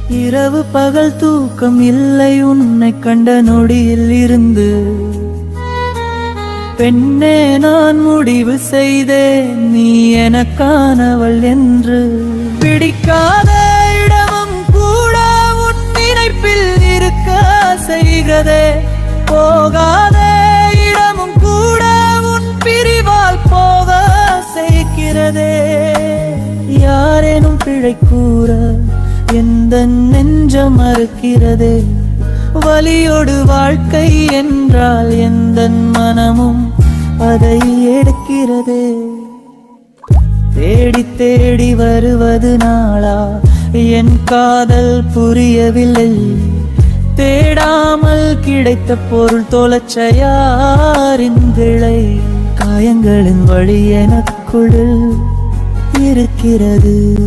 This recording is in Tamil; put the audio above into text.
இரவு பகல் தூக்கம் இல்லை உன்னை கண்ட நொடியில் இருந்து. பெண்ணே நான் முடிவு செய்தேன் நீ எனக்கானவள் என்று. பிடிக்காத இடமும் கூட உன் நினைப்பில் இருக்க செய்கிறதே. போகாத இடமும் கூட உன் பிரிவால் போக செய்கிறதே. யாரேனும் பிழை கூற எந்த நெஞ்சம் மறுக்கிறதே. வலியோடு வாழ்க்கை என்றால் எந்த மனமும் அதை எடுக்கிறதே. தேடி தேடி வருவது நாளா என் காதல் புரியவில்லை. தேடாமல் கிடைத்த பொருள் தொலைச்சையாரின் கிளை. காயங்களின் வழி எனக்குள் இருக்கிறது.